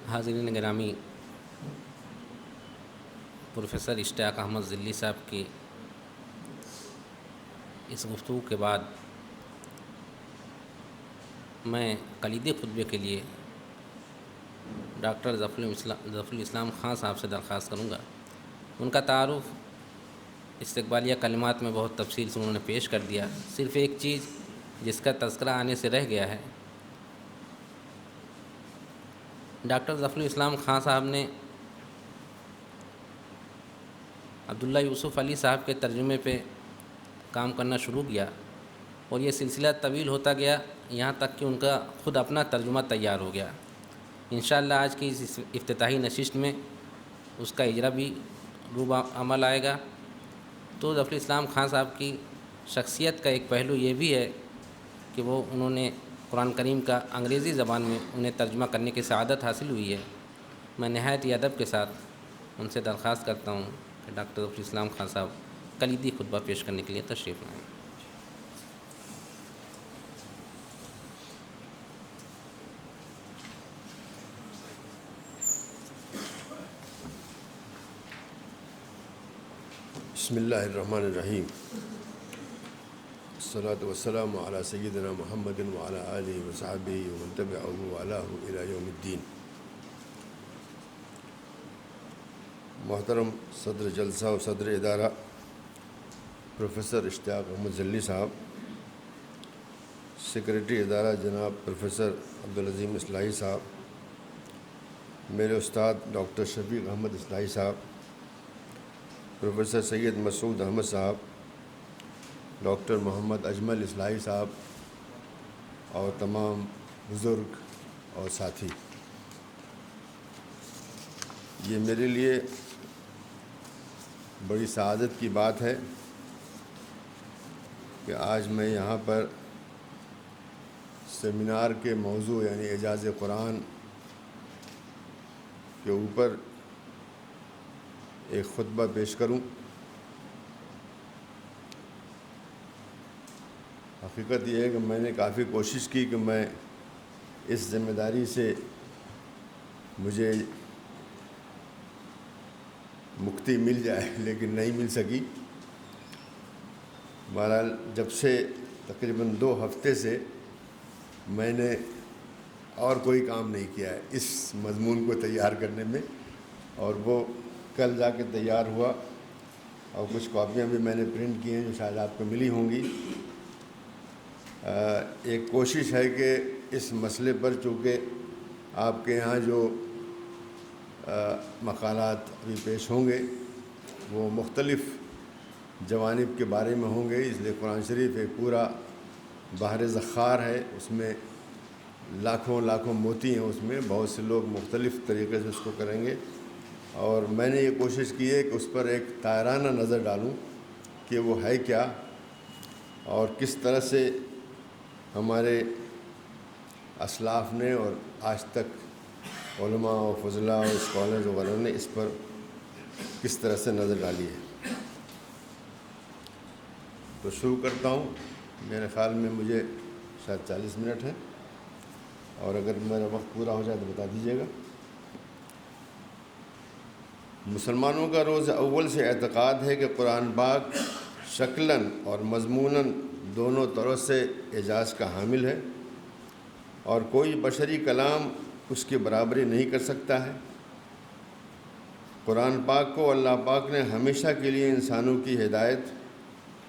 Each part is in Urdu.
حاضرین گرامی، پروفیسر اشتیاق احمد ذلی صاحب کی اس گفتگو کے بعد میں کلیدی خطبے کے لیے ڈاکٹر ظفر الاسلام خان صاحب سے درخواست کروں گا۔ ان کا تعارف استقبالیہ کلمات میں بہت تفصیل سے انہوں نے پیش کر دیا۔ صرف ایک چیز جس کا تذکرہ آنے سے رہ گیا ہے، ڈاکٹر ظفر الاسلام خان صاحب نے عبداللہ یوسف علی صاحب کے ترجمے پہ کام کرنا شروع کیا اور یہ سلسلہ طویل ہوتا گیا، یہاں تک کہ ان کا خود اپنا ترجمہ تیار ہو گیا۔ انشاءاللہ آج کی اس افتتاحی نشست میں اس کا اجرا بھی روب عمل آئے گا۔ تو ظفر الاسلام خان صاحب کی شخصیت کا ایک پہلو یہ بھی ہے کہ انہوں نے قرآن کریم کا انگریزی زبان میں انہیں ترجمہ کرنے کی سعادت حاصل ہوئی ہے۔ میں نہایت ہی ادب کے ساتھ ان سے درخواست کرتا ہوں کہ ڈاکٹر ظفر الاسلام خان صاحب کلیدی خطبہ پیش کرنے کے لیے تشریف لائیں۔ بسم اللہ الرحمن الرحیم، الصلاۃ والسلام علی سیدنا محمد وعلی آلہ وصحبہ ومن تبعہ وعلاہ الی یوم الدین۔ محترم صدر جلسہ و صدر ادارہ پروفیسر اشتیاق احمد ذلی صاحب، سیکریٹری ادارہ جناب پروفیسر عبدالعظیم اصلاحی صاحب، میرے استاد ڈاکٹر شفیق احمد اصلاحی صاحب، پروفیسر سید مسعود احمد صاحب، ڈاکٹر محمد اجمل اصلاحی صاحب اور تمام بزرگ اور ساتھی، یہ میرے لیے بڑی سعادت کی بات ہے کہ آج میں یہاں پر سیمینار کے موضوع یعنی اعجاز قرآن کے اوپر ایک خطبہ پیش کروں۔ حقیقت یہ ہے کہ میں نے کافی کوشش کی کہ میں اس ذمہ داری سے مجھے مکتی مل جائے، لیکن نہیں مل سکی۔ بہرحال جب سے تقریباً 2 ہفتے سے میں نے اور کوئی کام نہیں کیا ہے اس مضمون کو تیار کرنے میں، اور وہ کل جا کے تیار ہوا، اور کچھ کاپیاں بھی میں نے پرنٹ کی ہیں جو شاید آپ کو ملی ہوں گی۔ ایک کوشش ہے کہ اس مسئلے پر، چونکہ آپ کے یہاں جو مقالات ابھی پیش ہوں گے وہ مختلف جوانب کے بارے میں ہوں گے، اس لیے قرآن شریف ایک پورا بحر ذخار ہے، اس میں لاکھوں موتی ہیں، اس میں بہت سے لوگ مختلف طریقے سے اس کو کریں گے، اور میں نے یہ کوشش کی ہے کہ اس پر ایک طائرانہ نظر ڈالوں کہ وہ ہے کیا، اور کس طرح سے ہمارے اسلاف نے اور آج تک علماء و فضلاء اور اسکالرز وغیرہ نے اس پر کس طرح سے نظر ڈالی ہے۔ تو شروع کرتا ہوں۔ میرے خیال میں مجھے شاید 40 منٹ ہے، اور اگر میرا وقت پورا ہو جائے تو بتا دیجیے گا۔ مسلمانوں کا روز اول سے اعتقاد ہے کہ قرآن پاک شکلاً اور مضموناً دونوں طرح سے اعجاز کا حامل ہے، اور کوئی بشری کلام اس کی برابری نہیں کر سکتا ہے۔ قرآن پاک کو اللہ پاک نے ہمیشہ کے لیے انسانوں کی ہدایت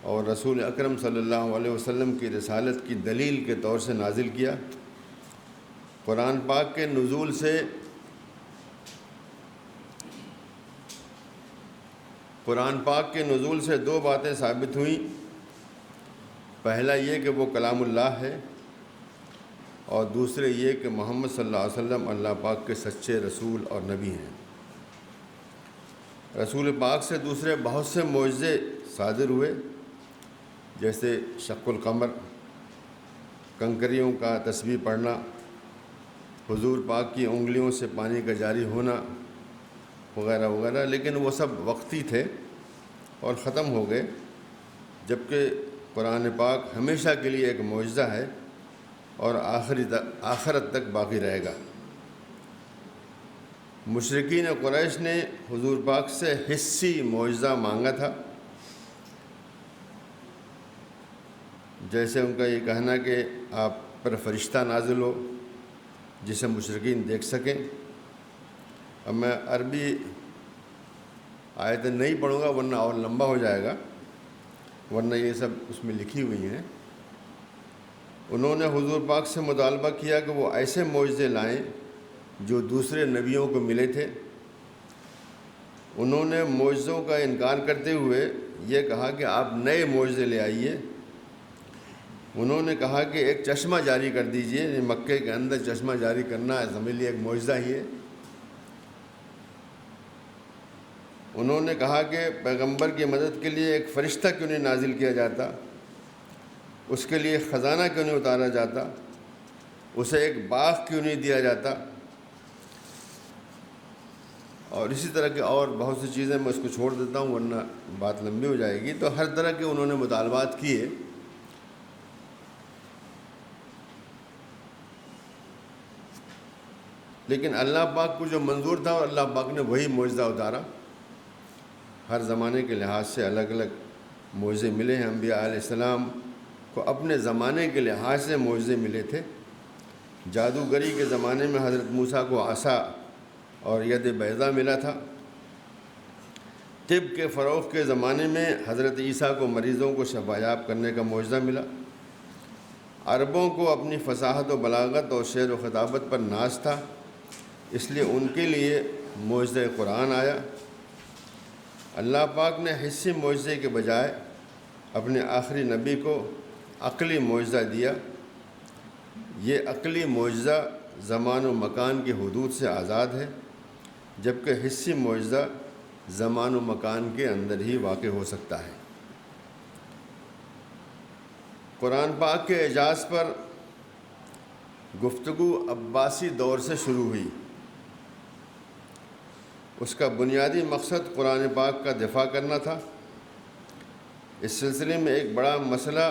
اور رسول اکرم صلی اللہ علیہ وسلم کی رسالت کی دلیل کے طور سے نازل کیا۔ قرآن پاک کے نزول سے 2 باتیں ثابت ہوئیں۔ پہلا یہ کہ وہ کلام اللہ ہے، اور دوسرے یہ کہ محمد صلی اللہ علیہ وسلم اللہ پاک کے سچے رسول اور نبی ہیں۔ رسول پاک سے دوسرے بہت سے معجزے صادر ہوئے، جیسے شق القمر، کنکریوں کا تسبیح پڑھنا، حضور پاک کی انگلیوں سے پانی کا جاری ہونا وغیرہ وغیرہ، لیکن وہ سب وقتی تھے اور ختم ہو گئے، جبکہ قرآن پاک ہمیشہ کے لیے ایک معجزہ ہے اور آخرت تک باقی رہے گا۔ مشرکین قریش نے حضور پاک سے حسی معجزہ مانگا تھا، جیسے ان کا یہ کہنا کہ آپ پر فرشتہ نازل ہو جسے مشرکین دیکھ سکیں۔ اب میں عربی آیتیں نہیں پڑھوں گا ورنہ اور لمبا ہو جائے گا، ورنہ یہ سب اس میں لکھی ہوئی ہیں۔ انہوں نے حضور پاک سے مطالبہ کیا کہ وہ ایسے معجزے لائیں جو دوسرے نبیوں کو ملے تھے۔ انہوں نے معجزوں کا انکار کرتے ہوئے یہ کہا کہ آپ نئے معجزے لے آئیے۔ انہوں نے کہا کہ ایک چشمہ جاری کر دیجئے، مکے کے اندر چشمہ جاری کرنا ہمارے لیے ایک معجزہ ہی ہے۔ انہوں نے کہا کہ پیغمبر کی مدد کے لیے ایک فرشتہ کیوں نہیں نازل کیا جاتا، اس کے لیے خزانہ کیوں نہیں اتارا جاتا، اسے ایک باغ کیوں نہیں دیا جاتا، اور اسی طرح کے اور بہت سی چیزیں میں اس کو چھوڑ دیتا ہوں ورنہ بات لمبی ہو جائے گی۔ تو ہر طرح کے انہوں نے مطالبات کیے، لیکن اللہ پاک کو جو منظور تھا اور اللہ پاک نے وہی معجزہ اتارا۔ ہر زمانے کے لحاظ سے الگ الگ معجزے ملے ہیں۔ انبیاء علیہ السلام کو اپنے زمانے کے لحاظ سے معجزے ملے تھے۔ جادوگری کے زمانے میں حضرت موسیٰ کو عصا اور ید بیضا ملا تھا۔ طب کے فروغ کے زمانے میں حضرت عیسیٰ کو مریضوں کو شفا یاب کرنے کا معجزہ ملا۔ عربوں کو اپنی فصاحت و بلاغت اور شعر و خطابت پر ناز تھا، اس لیے ان کے لیے معجزہ قرآن آیا۔ اللہ پاک نے حسی معجزے کے بجائے اپنے آخری نبی کو عقلی معجزہ دیا۔ یہ عقلی معجزہ زمان و مکان کی حدود سے آزاد ہے، جبکہ حسی معجزہ زمان و مکان کے اندر ہی واقع ہو سکتا ہے۔ قرآن پاک کے اعجاز پر گفتگو عباسی دور سے شروع ہوئی۔ اس کا بنیادی مقصد قرآن پاک کا دفاع کرنا تھا۔ اس سلسلے میں ایک بڑا مسئلہ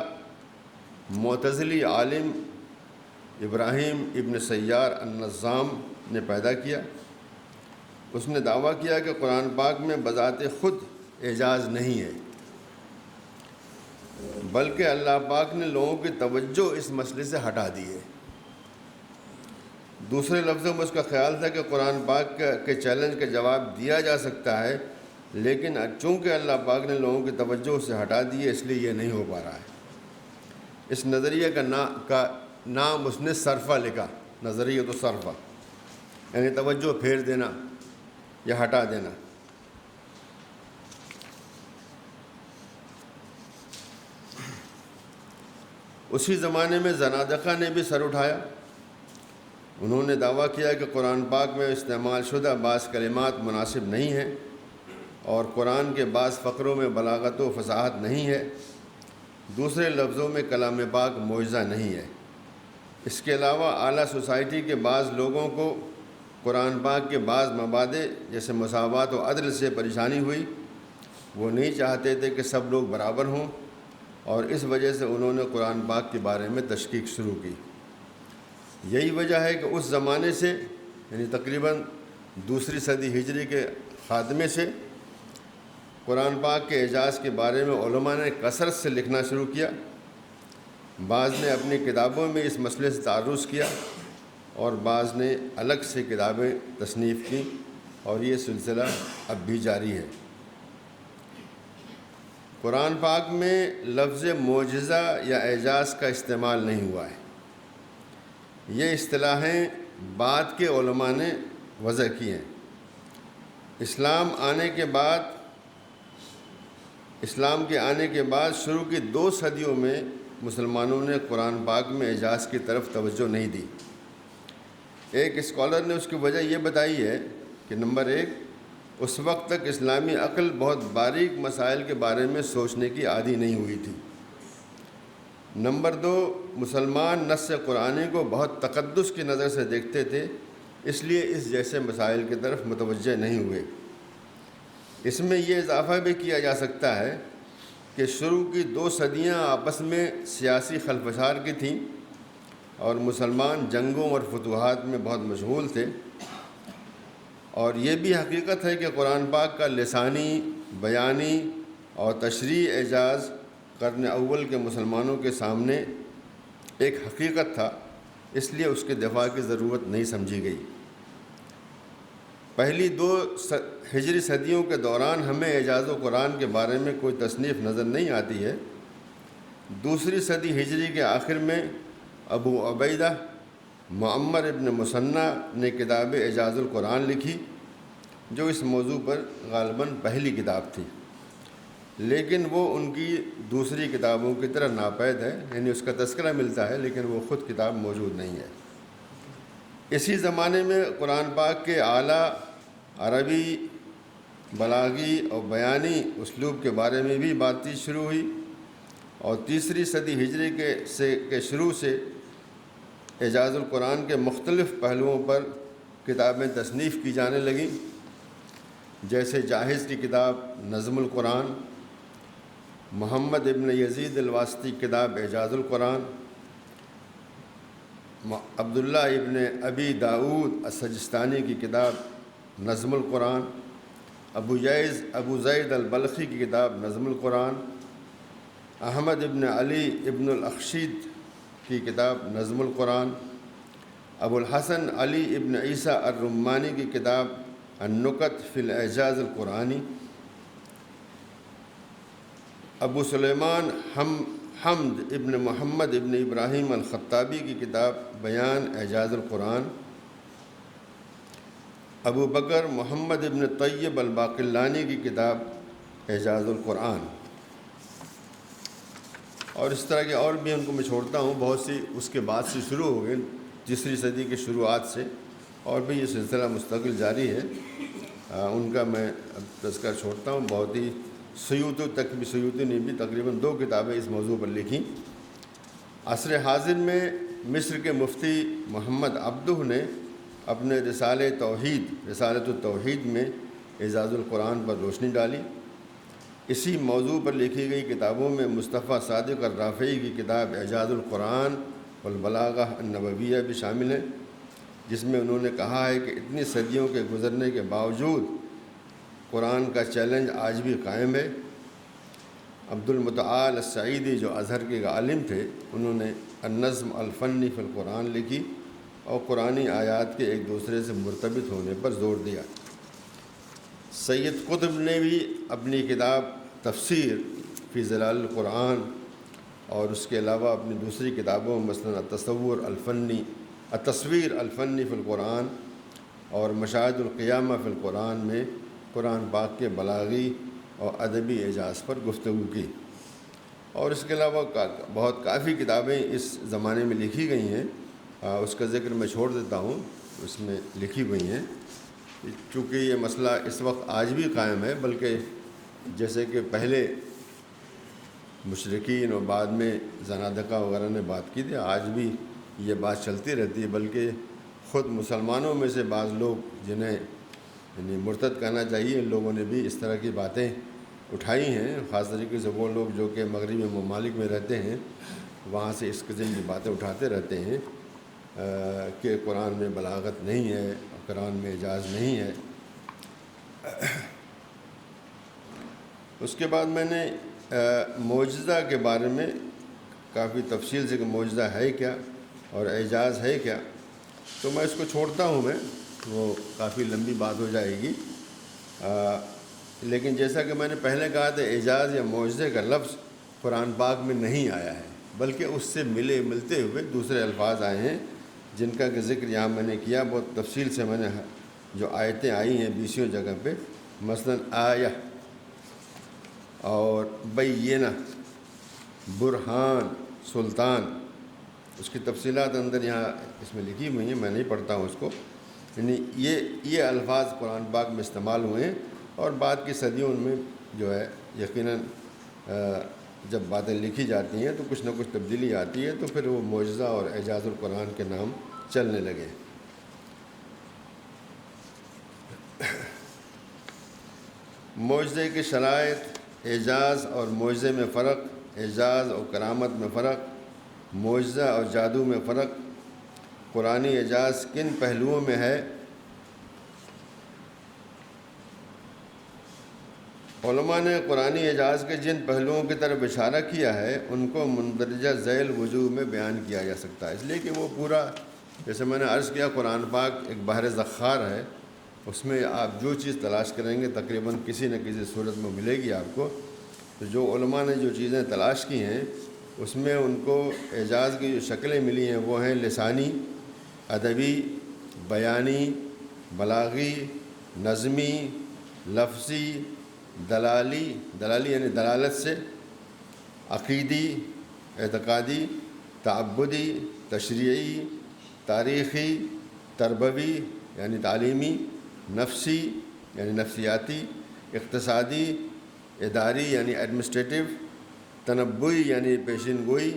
معتزلی عالم ابراہیم ابن سیار النظام نے پیدا کیا۔ اس نے دعویٰ کیا کہ قرآن پاک میں بذات خود اعجاز نہیں ہے، بلکہ اللہ پاک نے لوگوں کی توجہ اس مسئلے سے ہٹا دی ہے۔ دوسرے لفظوں میں اس کا خیال تھا کہ قرآن پاک کے چیلنج کا جواب دیا جا سکتا ہے، لیکن چونکہ اللہ پاک نے لوگوں کی توجہ اس سے ہٹا دی ہے، اس لیے یہ نہیں ہو پا رہا ہے۔ اس نظریے کا نام اس نے صرفہ لکھا، نظریہ تو صرفہ، یعنی توجہ پھیر دینا یا ہٹا دینا۔ اسی زمانے میں زنادقہ نے بھی سر اٹھایا۔ انہوں نے دعویٰ کیا کہ قرآن پاک میں استعمال شدہ بعض کلمات مناسب نہیں ہیں اور قرآن کے بعض فقروں میں بلاغت و فصاحت نہیں ہے۔ دوسرے لفظوں میں کلام پاک معجزہ نہیں ہے۔ اس کے علاوہ اعلیٰ سوسائٹی کے بعض لوگوں کو قرآن پاک کے بعض مبادئ جیسے مساوات و عدل سے پریشانی ہوئی۔ وہ نہیں چاہتے تھے کہ سب لوگ برابر ہوں، اور اس وجہ سے انہوں نے قرآن پاک کے بارے میں تشکیک شروع کی۔ یہی وجہ ہے کہ اس زمانے سے یعنی تقریباً دوسری صدی ہجری کے خاتمے سے قرآن پاک کے اعجاز کے بارے میں علماء نے کثرت سے لکھنا شروع کیا۔ بعض نے اپنی کتابوں میں اس مسئلے سے تعرض کیا اور بعض نے الگ سے کتابیں تصنیف کیں، اور یہ سلسلہ اب بھی جاری ہے۔ قرآن پاک میں لفظ معجزہ یا اعجاز کا استعمال نہیں ہوا ہے۔ یہ اصطلاحیں بعد کے علماء نے وضع کی ہیں۔ اسلام کے آنے کے بعد شروع کی 2 صدیوں میں مسلمانوں نے قرآن پاک میں اعجاز کی طرف توجہ نہیں دی۔ ایک اسکالر نے اس کی وجہ یہ بتائی ہے کہ نمبر 1، اس وقت تک اسلامی عقل بہت باریک مسائل کے بارے میں سوچنے کی عادی نہیں ہوئی تھی۔ نمبر 2، مسلمان نص قرآنی کو بہت تقدس کی نظر سے دیکھتے تھے، اس لیے اس جیسے مسائل کی طرف متوجہ نہیں ہوئے۔ اس میں یہ اضافہ بھی کیا جا سکتا ہے کہ شروع کی 2 صدیاں آپس میں سیاسی خلفشار کی تھیں اور مسلمان جنگوں اور فتوحات میں بہت مشغول تھے، اور یہ بھی حقیقت ہے کہ قرآن پاک کا لسانی، بیانی اور تشریعی اعجاز قرن اول کے مسلمانوں کے سامنے ایک حقیقت تھا، اس لیے اس کے دفاع کی ضرورت نہیں سمجھی گئی۔ پہلی 2 ہجری صدیوں کے دوران ہمیں اعجاز و قرآن کے بارے میں کوئی تصنیف نظر نہیں آتی ہے۔ دوسری صدی ہجری کے آخر میں ابو عبیدہ معمر ابن مثنیٰ نے کتاب اعجاز القرآن لکھی، جو اس موضوع پر غالباً پہلی کتاب تھی، لیکن وہ ان کی دوسری کتابوں کی طرح ناپید ہے، یعنی اس کا تذکرہ ملتا ہے لیکن وہ خود کتاب موجود نہیں ہے۔ اسی زمانے میں قرآن پاک کے اعلیٰ عربی، بلاغی اور بیانی اسلوب کے بارے میں بھی بات چیت شروع ہوئی، اور تیسری صدی ہجری کے شروع سے اعجاز القرآن کے مختلف پہلوؤں پر کتابیں تصنیف کی جانے لگیں، جیسے جاہز کی کتاب نظم القرآن، محمد ابن یزید الواسطی کی کتاب اعجاز القرآن، عبداللہ ابن ابی داود السجستانی کی کتاب نظم القرآن، ابو زید البلخی کی کتاب نظم القرآن، احمد ابن علی ابن الاخشید کی کتاب نظم القرآن، ابو الحسن علی ابن عیسیٰ الرمانی کی کتاب النکت فی الاعجاز القرآنی، ابو سلیمان حمد ابن محمد ابن ابراہیم الخطابی کی کتاب بیان اعجاز القرآن، ابو بکر محمد ابن طیب الباقلانی کی کتاب اعجاز القرآن، اور اس طرح کے اور بھی ان کو میں چھوڑتا ہوں، بہت سی اس کے بعد سے شروع ہو گئے، تیسری صدی کے شروعات سے، اور بھی یہ سلسلہ مستقل جاری ہے۔ ان کا میں تذکرہ چھوڑتا ہوں۔ بہت ہی سیوطی نے بھی تقریباً 2 کتابیں اس موضوع پر لکھیں۔ عصر حاضر میں مصر کے مفتی محمد عبدہ نے اپنے رسالۃ التوحید میں اعجاز القرآن پر روشنی ڈالی۔ اسی موضوع پر لکھی گئی کتابوں میں مصطفیٰ صادق الرافعی کی کتاب اعجاز القرآن والبلاغہ النبویہ بھی شامل ہے، جس میں انہوں نے کہا ہے کہ اتنی صدیوں کے گزرنے کے باوجود قرآن کا چیلنج آج بھی قائم ہے۔ عبد المتعال السعیدی جو ازہر کے عالم تھے، انہوں نے النظم الفنی فی القرآن لکھی اور قرآنی آیات کے ایک دوسرے سے مرتبط ہونے پر زور دیا۔ سید قطب نے بھی اپنی کتاب تفسیر فی ظلال القرآن اور اس کے علاوہ اپنی دوسری کتابوں مثلا التصویر الفنی فی القرآن اور مشاہد القیامہ فی القرآن میں قرآن پاک کے بلاغی اور ادبی اعجاز پر گفتگو کی، اور اس کے علاوہ کافی کتابیں اس زمانے میں لکھی گئی ہیں۔ اس کا ذکر میں چھوڑ دیتا ہوں، اس میں لکھی ہوئی ہیں، چونکہ یہ مسئلہ اس وقت آج بھی قائم ہے، بلکہ جیسے کہ پہلے مشرکین اور بعد میں زنادقہ وغیرہ نے بات کی تھی، آج بھی یہ بات چلتی رہتی ہے، بلکہ خود مسلمانوں میں سے بعض لوگ جنہیں یعنی مرتد کہنا چاہیے، ان لوگوں نے بھی اس طرح کی باتیں اٹھائی ہیں، خاص طریقے سے وہ لوگ جو کہ مغربی ممالک میں رہتے ہیں، وہاں سے اس قسم کی باتیں اٹھاتے رہتے ہیں کہ قرآن میں بلاغت نہیں ہے، قرآن میں اعجاز نہیں ہے۔ اس کے بعد میں نے معجزہ کے بارے میں کافی تفصیل سے کہ معجزہ ہے کیا اور اعجاز ہے کیا، تو میں اس کو چھوڑتا ہوں، وہ کافی لمبی بات ہو جائے گی، لیکن جیسا کہ میں نے پہلے کہا تھا، اعجاز یا معجزے کا لفظ قرآن پاک میں نہیں آیا ہے، بلکہ اس سے ملتے ہوئے دوسرے الفاظ آئے ہیں، جن کا کہ ذکر یہاں میں نے کیا، بہت تفصیل سے میں نے جو آیتیں آئی ہیں 20 جگہ پہ، مثلا آیہ اور بینہ، برہان، سلطان، اس کی تفصیلات اندر یہاں اس میں لکھی ہوئی ہیں، میں نہیں پڑھتا ہوں اس کو، یعنی یہ الفاظ قرآن پاک میں استعمال ہوئے ہیں، اور بعد کی صدیوں میں جو ہے یقیناً جب باتیں لکھی جاتی ہیں تو کچھ نہ کچھ تبدیلی آتی ہے، تو پھر وہ معجزہ اور اعجاز القرآن کے نام چلنے لگے۔ معجزے کی شرائط، اعجاز اور معجزے میں فرق، اعجاز اور کرامت میں فرق، معجزہ اور جادو میں فرق، قرآنی اعجاز کن پہلوؤں میں ہے، علماء نے قرآنی اعجاز کے جن پہلوؤں کی طرف اشارہ کیا ہے ان کو مندرجہ ذیل وجوہ میں بیان کیا جا سکتا ہے، اس لیے کہ وہ پورا، جیسے میں نے عرض کیا، قرآن پاک ایک بحر ذخار ہے، اس میں آپ جو چیز تلاش کریں گے تقریباً کسی نہ کسی صورت میں ملے گی آپ کو۔ تو جو علماء نے جو چیزیں تلاش کی ہیں اس میں ان کو اعجاز کی جو شکلیں ملی ہیں وہ ہیں لسانی، ادبی، بیانی، بلاغی، نظمی، لفظی، دلالی یعنی دلالت سے، عقیدی، اعتقادی، تعبدی، تشریعی، تاریخی، تربوی یعنی تعلیمی، نفسی یعنی نفسیاتی، اقتصادی، اداری یعنی ایڈمنسٹریٹو، تنبوی یعنی پیشین گوئی،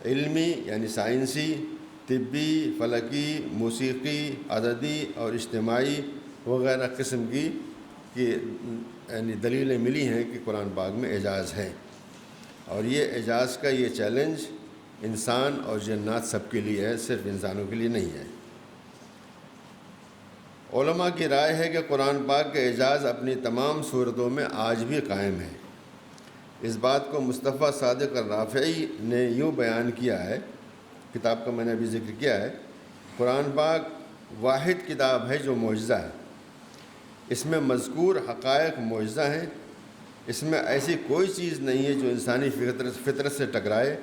علمی یعنی سائنسی، طبی، فلکی، موسیقی، عددی اور اجتماعی وغیرہ قسم کی یعنی دلیلیں ملی ہیں کہ قرآن پاک میں اعجاز ہے، اور یہ اعجاز کا یہ چیلنج انسان اور جنات سب کے لیے ہے، صرف انسانوں کے لیے نہیں ہے۔ علماء کی رائے ہے کہ قرآن پاک کا اعجاز اپنی تمام صورتوں میں آج بھی قائم ہے۔ اس بات کو مصطفیٰ صادق الرافعی نے یوں بیان کیا ہے، کتاب کا میں نے ابھی ذکر کیا ہے، قرآن پاک واحد کتاب ہے جو معجزہ ہے، اس میں مذکور حقائق معجزہ ہیں، اس میں ایسی کوئی چیز نہیں ہے جو انسانی فطرت سے ٹکرائے،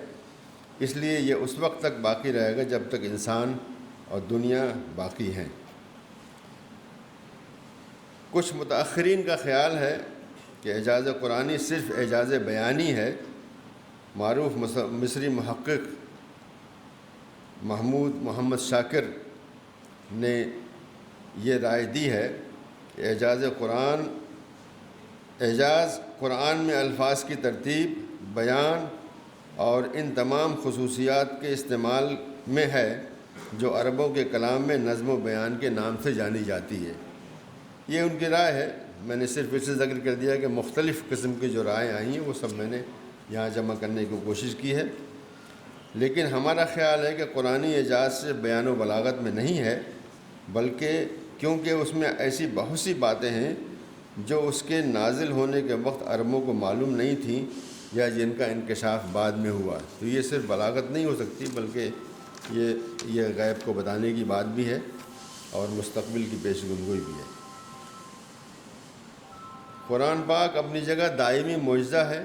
اس لیے یہ اس وقت تک باقی رہے گا جب تک انسان اور دنیا باقی ہیں۔ کچھ متأخرین کا خیال ہے کہ اعجاز قرآنی صرف اعجاز بیانی ہے۔ معروف مصری محقق محمد شاکر نے یہ رائے دی ہے کہ اعجاز قرآن میں الفاظ کی ترتیب، بیان اور ان تمام خصوصیات کے استعمال میں ہے جو عربوں کے کلام میں نظم و بیان کے نام سے جانی جاتی ہے۔ یہ ان کی رائے ہے، میں نے صرف اسے ذکر کر دیا کہ مختلف قسم کی جو رائے آئی ہیں وہ سب میں نے یہاں جمع کرنے کی کوشش کی ہے، لیکن ہمارا خیال ہے کہ قرآنی اعجاز سے بیان و بلاغت میں نہیں ہے، بلکہ کیونکہ اس میں ایسی بہت سی باتیں ہیں جو اس کے نازل ہونے کے وقت عربوں کو معلوم نہیں تھیں یا جن کا انکشاف بعد میں ہوا، تو یہ صرف بلاغت نہیں ہو سکتی بلکہ یہ غیب کو بتانے کی بات بھی ہے اور مستقبل کی پیشگوئی بھی ہے۔ قرآن پاک اپنی جگہ دائمی معجزہ ہے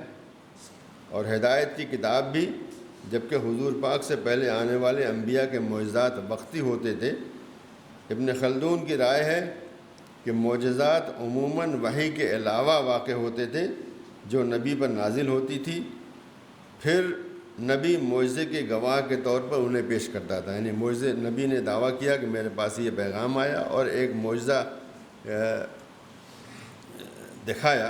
اور ہدایت کی کتاب بھی، جبکہ حضور پاک سے پہلے آنے والے انبیاء کے معجزات وقتی ہوتے تھے۔ ابن خلدون کی رائے ہے کہ معجزات عموماً وحی کے علاوہ واقع ہوتے تھے جو نبی پر نازل ہوتی تھی، پھر نبی معجزے کے گواہ کے طور پر انہیں پیش کرتا تھا، یعنی معجزے، نبی نے دعویٰ کیا کہ میرے پاس یہ پیغام آیا اور ایک معجزہ دکھایا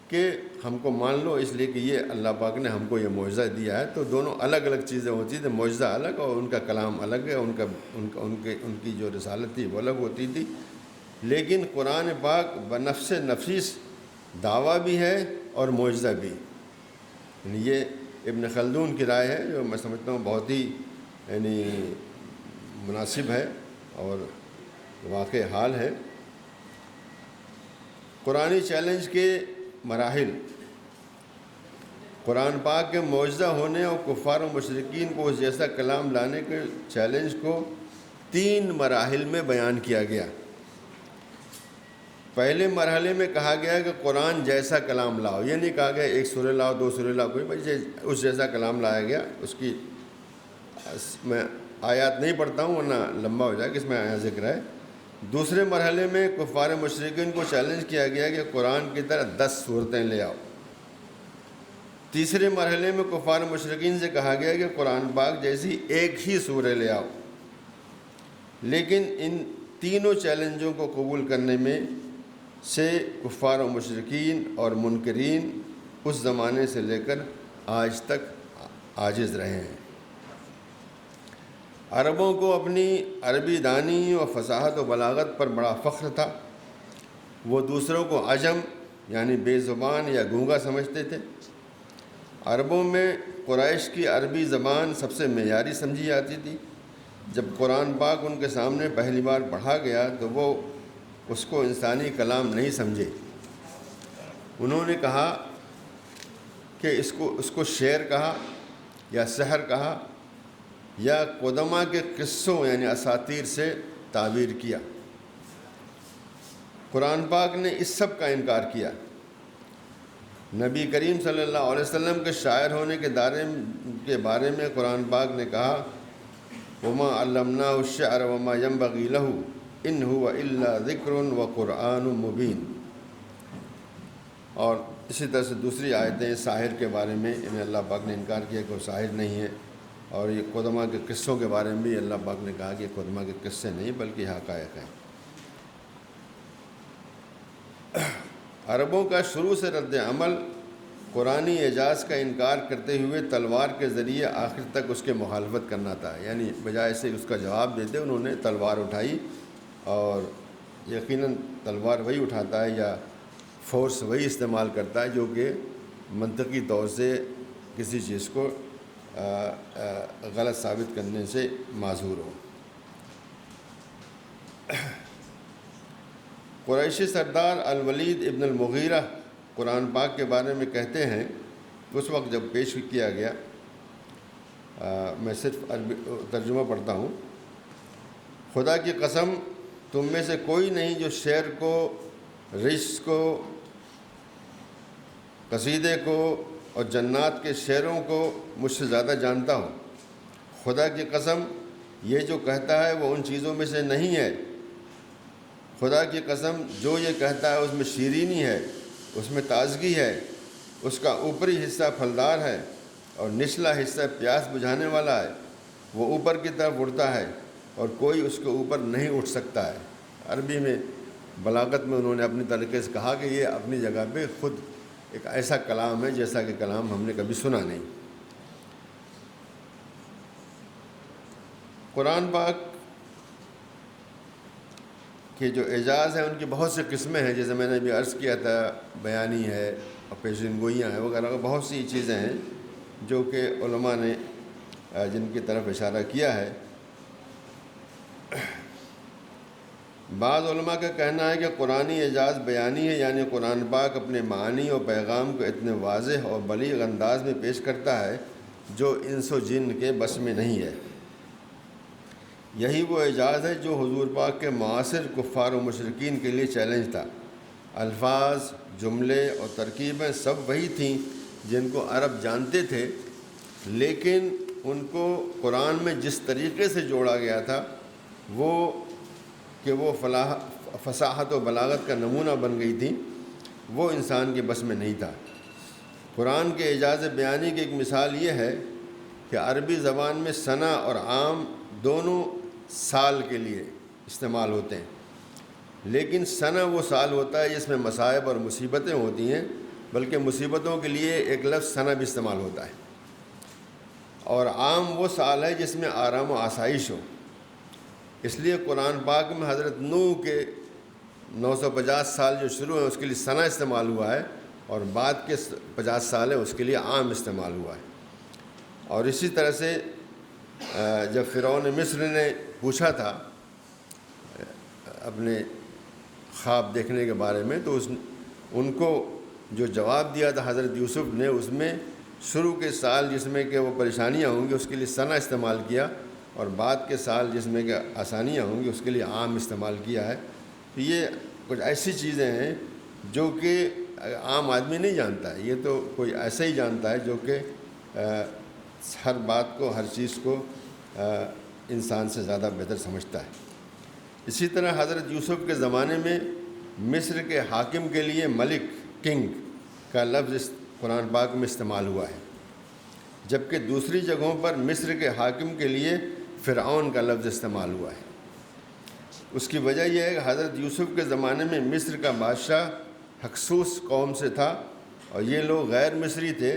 کہ ہم کو مان لو، اس لیے کہ یہ اللہ پاک نے ہم کو یہ معجزہ دیا ہے، تو دونوں الگ الگ چیزیں ہوتی تھیں، معجزہ الگ اور ان کا کلام الگ ہے، ان کی جو رسالت تھی وہ الگ ہوتی تھی۔ لیکن قرآن پاک بنفس نفیس دعویٰ بھی ہے اور معجزہ بھی، یعنی یہ ابن خلدون کی رائے ہے جو میں سمجھتا ہوں بہت ہی یعنی مناسب ہے اور واقع حال ہے۔ قرآنی چیلنج کے مراحل۔ قرآن پاک کے معجزہ ہونے اور کفار و مشرکین کو اس جیسا کلام لانے کے چیلنج کو 3 مراحل میں بیان کیا گیا۔ پہلے مرحلے میں کہا گیا کہ قرآن جیسا کلام لاؤ، یہ نہیں کہا گیا ایک سورہ لاؤ، 2 سورہ لاؤ، کوئی بھائی اس جیسا کلام لایا گیا۔ اس کی میں آیات نہیں پڑھتا ہوں ورنہ لمبا ہو جائے گا، اس میں آیا ذکر ہے۔ دوسرے مرحلے میں کفار مشرکین کو چیلنج کیا گیا کہ قرآن کی طرح 10 صورتیں لے آؤ۔ تیسرے مرحلے میں کفار مشرکین سے کہا گیا کہ قرآن پاک جیسی ایک ہی سورہ لے آؤ۔ لیکن ان تینوں چیلنجوں کو قبول کرنے میں سے کفار و مشرکین اور منکرین اس زمانے سے لے کر آج تک عاجز رہے ہیں۔ عربوں کو اپنی عربی دانی و فصاحت و بلاغت پر بڑا فخر تھا۔ وہ دوسروں کو عجم یعنی بے زبان یا گونگا سمجھتے تھے۔ عربوں میں قریش کی عربی زبان سب سے معیاری سمجھی جاتی تھی۔ جب قرآن پاک ان کے سامنے پہلی بار پڑھا گیا تو وہ اس کو انسانی کلام نہیں سمجھے۔ انہوں نے کہا کہ اس کو شعر کہا یا سحر کہا یا قدما کے قصوں یعنی اساطیر سے تعبیر کیا۔ قرآن پاک نے اس سب کا انکار کیا۔ نبی کریم صلی اللہ علیہ وسلم کے شاعر ہونے کے بارے میں قرآن پاک نے کہا وما علمناه الشعر وما ينبغي له ان هو الا ذکر وقرآن مبین۔ اور اسی طرح سے دوسری آیتیں ساحر کے بارے میں انہیں اللہ پاک نے انکار کیا کہ وہ ساحر نہیں ہے، اور یہ قدما کے قصوں کے بارے میں بھی اللہ پاک نے کہا کہ یہ قدما کے قصے نہیں بلکہ حقائق ہیں۔ عربوں کا شروع سے رد عمل قرآنی اعجاز کا انکار کرتے ہوئے تلوار کے ذریعے آخر تک اس کے مخالفت کرنا تھا، یعنی بجائے سے اس کا جواب دیتے انہوں نے تلوار اٹھائی، اور یقیناً تلوار وہی اٹھاتا ہے یا فورس وہی استعمال کرتا ہے جو کہ منطقی طور سے کسی چیز کو غلط ثابت کرنے سے معذور ہو۔ قریشی سردار الولید ابن المغیرہ قرآن پاک کے بارے میں کہتے ہیں، اس وقت جب پیش کیا گیا، میں صرف عربی ترجمہ پڑھتا ہوں، خدا کی قسم تم میں سے کوئی نہیں جو شعر کو، رجز کو، قصیدے کو اور جنات کے شعروں کو مجھ سے زیادہ جانتا ہو۔ خدا کی قسم یہ جو کہتا ہے وہ ان چیزوں میں سے نہیں ہے۔ خدا کی قسم جو یہ کہتا ہے اس میں شیرینی ہے، اس میں تازگی ہے، اس کا اوپری حصہ پھلدار ہے اور نچلا حصہ پیاس بجھانے والا ہے، وہ اوپر کی طرف اڑتا ہے اور کوئی اس کے اوپر نہیں اٹھ سکتا ہے۔ عربی میں بلاغت میں انہوں نے اپنی طریقے سے کہا کہ یہ اپنی جگہ پہ خود ایک ایسا کلام ہے جیسا کہ کلام ہم نے کبھی سنا نہیں۔ قرآن پاک کہ جو اعجاز ہیں ان کی بہت سی قسمیں ہیں، جیسے میں نے ابھی عرض کیا تھا، بیانی ہے اور پیشین گوئیاں ہیں وغیرہ، بہت سی چیزیں ہیں جو کہ علماء نے جن کی طرف اشارہ کیا ہے۔ بعض علماء کا کہنا ہے کہ قرآنی اعجاز بیانی ہے، یعنی قرآن پاک اپنے معانی اور پیغام کو اتنے واضح اور بلیغ انداز میں پیش کرتا ہے جو انس و جن کے بس میں نہیں ہے۔ یہی وہ اعجاز ہے جو حضور پاک کے معاصر کفار و مشرکین کے لیے چیلنج تھا۔ الفاظ، جملے اور ترکیبیں سب وہی تھیں جن کو عرب جانتے تھے، لیکن ان کو قرآن میں جس طریقے سے جوڑا گیا تھا وہ فصاحت و بلاغت کا نمونہ بن گئی تھی، وہ انسان کے بس میں نہیں تھا۔ قرآن کے اعجاز بیانی کی ایک مثال یہ ہے کہ عربی زبان میں سنہ اور عام دونوں سال کے لیے استعمال ہوتے ہیں، لیکن سنہ وہ سال ہوتا ہے جس میں مصائب اور مصیبتیں ہوتی ہیں، بلکہ مصیبتوں کے لیے ایک لفظ سنہ بھی استعمال ہوتا ہے، اور عام وہ سال ہے جس میں آرام و آسائش ہو۔ اس لیے قرآن پاک میں حضرت نوح کے 950 سال جو شروع ہیں اس کے لیے سنہ استعمال ہوا ہے، اور بعد کے 50 سال ہیں اس کے لیے عام استعمال ہوا ہے۔ اور اسی طرح سے جب فرعون مصر نے پوچھا تھا اپنے خواب دیکھنے کے بارے میں، تو ان کو جو جواب دیا تھا حضرت یوسف نے، اس میں شروع کے سال جس میں کہ وہ پریشانیاں ہوں گی اس کے لیے سنہ استعمال کیا، اور بعد کے سال جس میں کہ آسانیاں ہوں گی اس کے لیے عام استعمال کیا ہے۔ تو یہ کچھ ایسی چیزیں ہیں جو کہ عام آدمی نہیں جانتا ہے، یہ تو کوئی ایسا ہی جانتا ہے جو کہ ہر بات کو، ہر چیز کو انسان سے زیادہ بہتر سمجھتا ہے۔ اسی طرح حضرت یوسف کے زمانے میں مصر کے حاکم کے لیے ملک، کنگ کا لفظ قرآن پاک میں استعمال ہوا ہے، جبکہ دوسری جگہوں پر مصر کے حاکم کے لیے فرعون کا لفظ استعمال ہوا ہے۔ اس کی وجہ یہ ہے کہ حضرت یوسف کے زمانے میں مصر کا بادشاہ ہکسوس قوم سے تھا، اور یہ لوگ غیر مصری تھے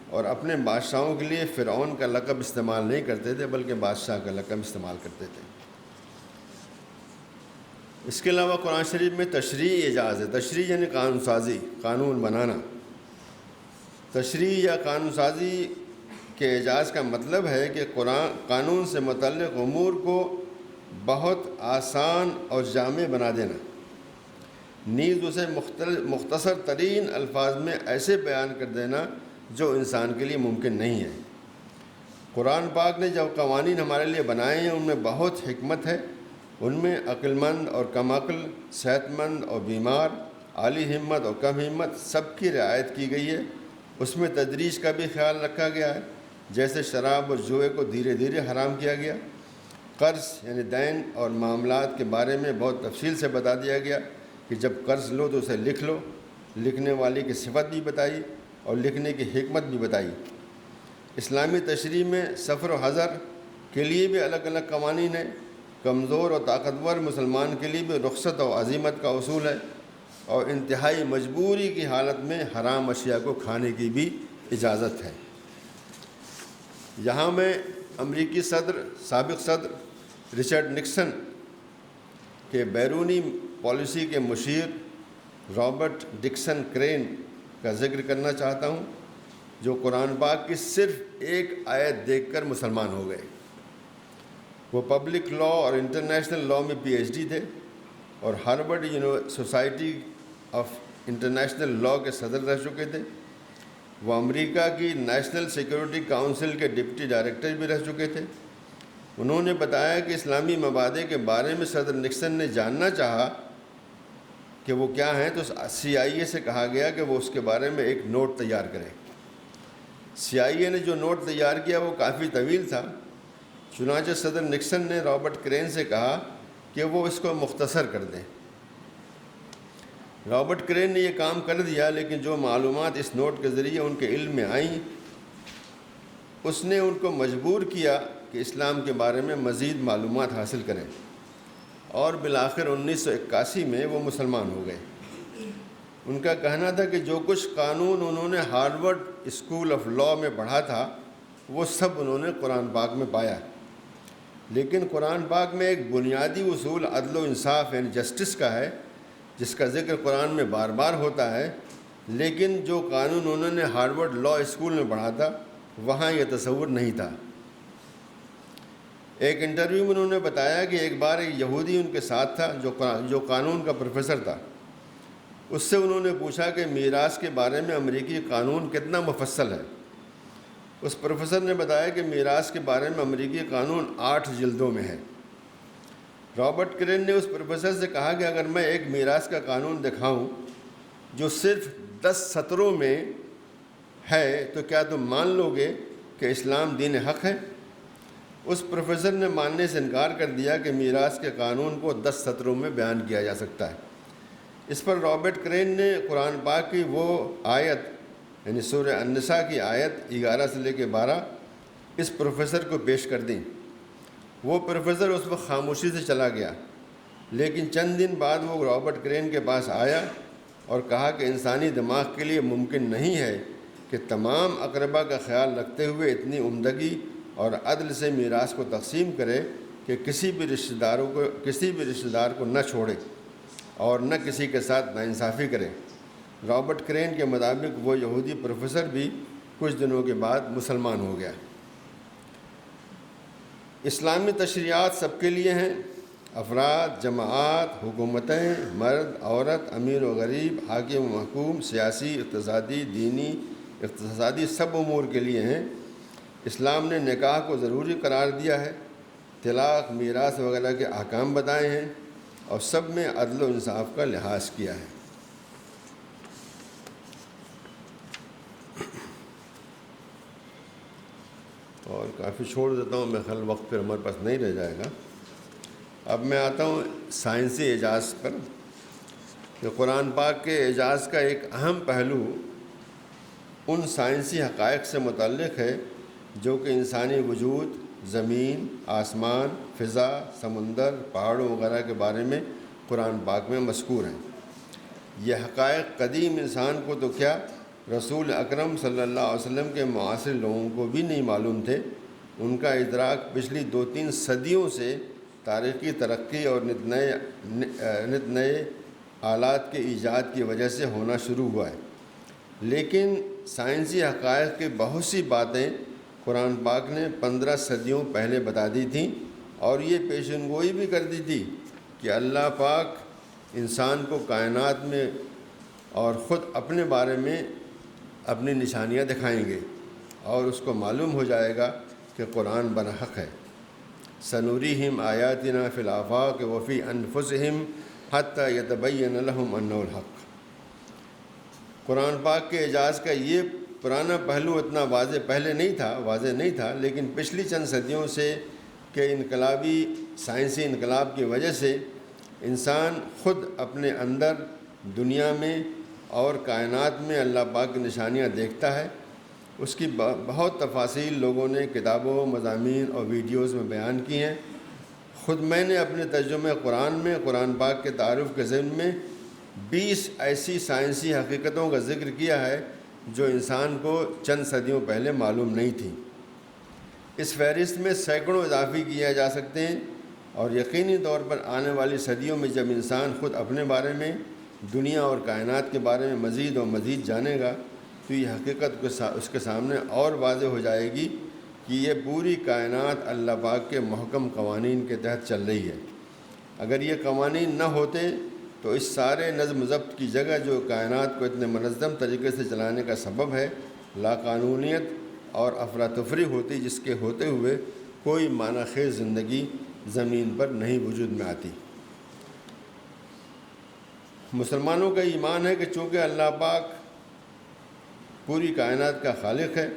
اور اپنے بادشاہوں کے لیے فرعون کا لقب استعمال نہیں کرتے تھے بلکہ بادشاہ کا لقب استعمال کرتے تھے۔ اس کے علاوہ قرآن شریف میں تشریعی اعجاز ہے۔ تشریع یعنی قانون سازی، قانون بنانا۔ تشریع یا قانون سازی کے اعجاز کا مطلب ہے کہ قانون سے متعلق امور کو بہت آسان اور جامع بنا دینا۔ نیز اسے مختصر ترین الفاظ میں ایسے بیان کر دینا جو انسان کے لیے ممکن نہیں ہے۔ قرآن پاک نے جو قوانین ہمارے لیے بنائے ہیں ان میں بہت حکمت ہے، ان میں عقل مند اور کم عقل، صحت مند اور بیمار، عالی ہمت اور کم ہمت سب کی رعایت کی گئی ہے۔ اس میں تدریج کا بھی خیال رکھا گیا ہے، جیسے شراب اور جوئے کو دھیرے دھیرے حرام کیا گیا۔ قرض یعنی دین اور معاملات کے بارے میں بہت تفصیل سے بتا دیا گیا کہ جب قرض لو تو اسے لکھ لو، لکھنے والی کی صفت بھی بتائی اور لکھنے کی حکمت بھی بتائی۔ اسلامی تشریع میں سفر و حضر کے لیے بھی الگ الگ قوانین ہیں۔ کمزور اور طاقتور مسلمان کے لیے بھی رخصت و عزیمت کا اصول ہے، اور انتہائی مجبوری کی حالت میں حرام اشیاء کو کھانے کی بھی اجازت ہے۔ یہاں میں امریکی سابق صدر رچرڈ نکسن کے بیرونی پالیسی کے مشیر رابرٹ ڈکسن کرین کا ذکر کرنا چاہتا ہوں، جو قرآن پاک کی صرف ایک آیت دیکھ کر مسلمان ہو گئے۔ وہ پبلک لاء اور انٹرنیشنل لاء میں پی ایچ ڈی تھے اور Harvard society of international law کے صدر رہ چکے تھے۔ وہ امریکہ کی نیشنل سیکیورٹی کونسل کے ڈپٹی ڈائریکٹر بھی رہ چکے تھے۔ انہوں نے بتایا کہ اسلامی مبادئ کے بارے میں صدر نکسن نے جاننا چاہا کہ وہ کیا ہیں تو CIA سے کہا گیا کہ وہ اس کے بارے میں ایک نوٹ تیار کریں۔ CIA نے جو نوٹ تیار کیا وہ کافی طویل تھا، چنانچہ صدر نکسن نے رابرٹ کرین سے کہا کہ وہ اس کو مختصر کر دیں۔ رابرٹ کرین نے یہ کام کر دیا، لیکن جو معلومات اس نوٹ کے ذریعے ان کے علم میں آئیں اس نے ان کو مجبور کیا کہ اسلام کے بارے میں مزید معلومات حاصل کریں، اور بالآخر 1981 میں وہ مسلمان ہو گئے۔ ان کا کہنا تھا کہ جو کچھ قانون انہوں نے ہارورڈ اسکول آف لاء میں پڑھا تھا وہ سب انہوں نے قرآن پاک میں پایا، لیکن قرآن پاک میں ایک بنیادی اصول عدل و انصاف یعنی جسٹس کا ہے، جس کا ذکر قرآن میں بار بار ہوتا ہے، لیکن جو قانون انہوں نے ہارورڈ لاء اسکول میں پڑھا تھا وہاں یہ تصور نہیں تھا۔ ایک انٹرویو میں انہوں نے بتایا کہ ایک بار ایک یہودی ان کے ساتھ تھا جو قانون کا پروفیسر تھا۔ اس سے انہوں نے پوچھا کہ میراث کے بارے میں امریکی قانون کتنا مفصل ہے۔ اس پروفیسر نے بتایا کہ میراث کے بارے میں امریکی قانون 8 جلدوں میں ہے۔ رابرٹ کرین نے اس پروفیسر سے کہا کہ اگر میں ایک میراث کا قانون دکھاؤں جو صرف 10 سطروں میں ہے تو کیا تم مان لو گے کہ اسلام دین حق ہے؟ اس پروفیسر نے ماننے سے انکار کر دیا کہ میراث کے قانون کو 10 سطروں میں بیان کیا جا سکتا ہے۔ اس پر رابرٹ کرین نے قرآن پاک کی وہ آیت یعنی سورہ النساء کی آیت 11 سے لے کے 12 اس پروفیسر کو پیش کر دیں۔ وہ پروفیسر اس وقت خاموشی سے چلا گیا، لیکن چند دن بعد وہ رابرٹ کرین کے پاس آیا اور کہا کہ انسانی دماغ کے لیے ممکن نہیں ہے کہ تمام اقربا کا خیال رکھتے ہوئے اتنی عمدگی اور عدل سے میراث کو تقسیم کرے کہ کسی بھی رشتہ دار کو نہ چھوڑے اور نہ کسی کے ساتھ ناانصافی کرے۔ رابرٹ کرین کے مطابق وہ یہودی پروفیسر بھی کچھ دنوں کے بعد مسلمان ہو گیا۔ اسلامی تشریعات سب کے لیے ہیں، افراد، جماعت، حکومتیں، مرد، عورت، امیر و غریب، حاکم و محکوم، سیاسی، اقتصادی، دینی، اقتصادی سب امور کے لیے ہیں۔ اسلام نے نکاح کو ضروری قرار دیا ہے، طلاق، میراث وغیرہ کے احکام بتائے ہیں، اور سب میں عدل و انصاف کا لحاظ کیا ہے۔ اور کافی چھوڑ دیتا ہوں، میں خیال وقت پھر ہمارے پاس نہیں رہ جائے گا۔ اب میں آتا ہوں سائنسی اعجاز پر، کہ قرآن پاک کے اعجاز کا ایک اہم پہلو ان سائنسی حقائق سے متعلق ہے جو کہ انسانی وجود، زمین، آسمان، فضا، سمندر، پہاڑوں وغیرہ کے بارے میں قرآن پاک میں مذکور ہیں۔ یہ حقائق قدیم انسان کو تو کیا، رسول اکرم صلی اللہ علیہ وسلم کے معاصر لوگوں کو بھی نہیں معلوم تھے۔ ان کا ادراک پچھلی 2-3 صدیوں سے تاریخی ترقی اور نت نئے آلات کے ایجاد کی وجہ سے ہونا شروع ہوا ہے، لیکن سائنسی حقائق کی بہت سی باتیں قرآن پاک نے 15 صدیوں پہلے بتا دی تھیں، اور یہ پیشن گوئی بھی کر دی تھی کہ اللہ پاک انسان کو کائنات میں اور خود اپنے بارے میں اپنی نشانیاں دکھائیں گے، اور اس کو معلوم ہو جائے گا کہ قرآن برحق ہے۔ سنوریہم آیاتنا فی الآفاق وفی انفسہم حتی یتبین لہم انہ الحق۔ قرآن پاک کے اعجاز کا یہ پرانا پہلو اتنا واضح نہیں تھا، لیکن پچھلی چند صدیوں سے کہ انقلابی سائنسی انقلاب کی وجہ سے انسان خود اپنے اندر دنیا میں اور کائنات میں اللہ پاک کی نشانیاں دیکھتا ہے، اس کی بہت تفاصیل لوگوں نے کتابوں، مضامین اور ویڈیوز میں بیان کی ہیں۔ خود میں نے اپنے ترجمہ قرآن میں قرآن پاک کے تعارف کے ضمن میں 20 ایسی سائنسی حقیقتوں کا ذکر کیا ہے جو انسان کو چند صدیوں پہلے معلوم نہیں تھی۔ اس فہرست میں سینکڑوں اضافی کیا جا سکتے ہیں، اور یقینی طور پر آنے والی صدیوں میں جب انسان خود اپنے بارے میں، دنیا اور کائنات کے بارے میں مزید اور مزید جانے گا تو یہ حقیقت اس کے سامنے اور واضح ہو جائے گی کہ یہ پوری کائنات اللہ پاک کے محکم قوانین کے تحت چل رہی ہے۔ اگر یہ قوانین نہ ہوتے تو اس سارے نظم و ضبط کی جگہ جو کائنات کو اتنے منظم طریقے سے چلانے کا سبب ہے، لاقانونیت اور افراتفری ہوتی، جس کے ہوتے ہوئے کوئی معنی خیز زندگی زمین پر نہیں وجود میں آتی۔ مسلمانوں کا ایمان ہے کہ چونکہ اللہ پاک پوری کائنات کا خالق ہے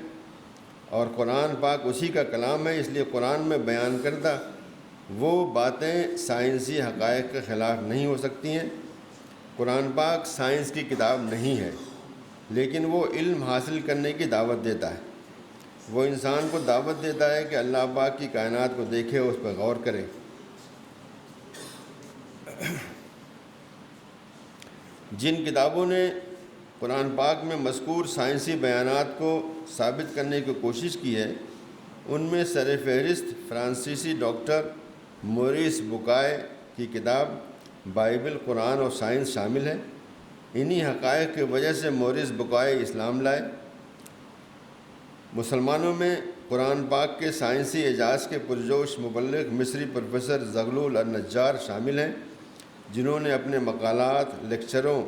اور قرآن پاک اسی کا کلام ہے، اس لیے قرآن میں بیان کردہ وہ باتیں سائنسی حقائق کے خلاف نہیں ہو سکتی ہیں۔ قرآن پاک سائنس کی کتاب نہیں ہے، لیکن وہ علم حاصل کرنے کی دعوت دیتا ہے۔ وہ انسان کو دعوت دیتا ہے کہ اللہ پاک کی کائنات کو دیکھے، اس پر غور کرے۔ جن کتابوں نے قرآن پاک میں مذکور سائنسی بیانات کو ثابت کرنے کی کوشش کی ہے، ان میں سر فہرست فرانسیسی ڈاکٹر موریس بکائے کی کتاب بائبل، قرآن اور سائنس شامل ہے۔ انہی حقائق کی وجہ سے موریس بکائے اسلام لائے۔ مسلمانوں میں قرآن پاک کے سائنسی اعجاز کے پرجوش مبلغ مصری پروفیسر زغلول النجار شامل ہیں، جنہوں نے اپنے مقالات، لیکچروں